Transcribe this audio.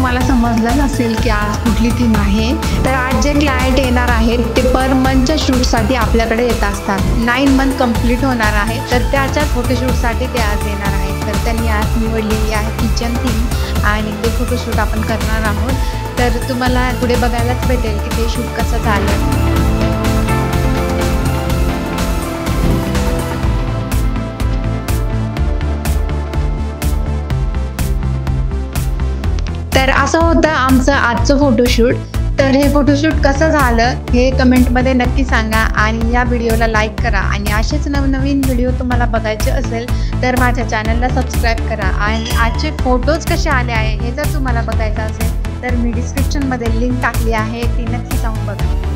तुम्हाला समजलं नसेल की आज कुठली थीम आहे. तर आज जे क्लायंट येणार आहेत ते पर मंथच्या शूटसाठी आपल्याकडे येत असतात. 9 मंथ कंप्लीट होणार आहे, तर त्याच्या फोटोशूटसाठी ते आज येणार आहेत. तर त्यांनी आज निवडलेली आहे किचन थीम आणि ते फोटोशूट आपण करणार आहोत. तर तुम्हाला पुढे बघायलाच भेटेल की ते शूट कसं झालं. तर असं होतं आमचं आजचं फोटोशूट. तर हे फोटोशूट कसं झालं हे कमेंटमध्ये नक्की सांगा आणि या व्हिडिओला लाईक करा आणि असेच नवनवीन व्हिडिओ तुम्हाला बघायचे असेल तर माझ्या चॅनलला सबस्क्राईब करा. आणि आजचे फोटोज कसे आले आहे हे जर तुम्हाला बघायचं असेल तर मी डिस्क्रिप्शनमध्ये लिंक टाकली आहे, ती नक्की जाऊन बघा.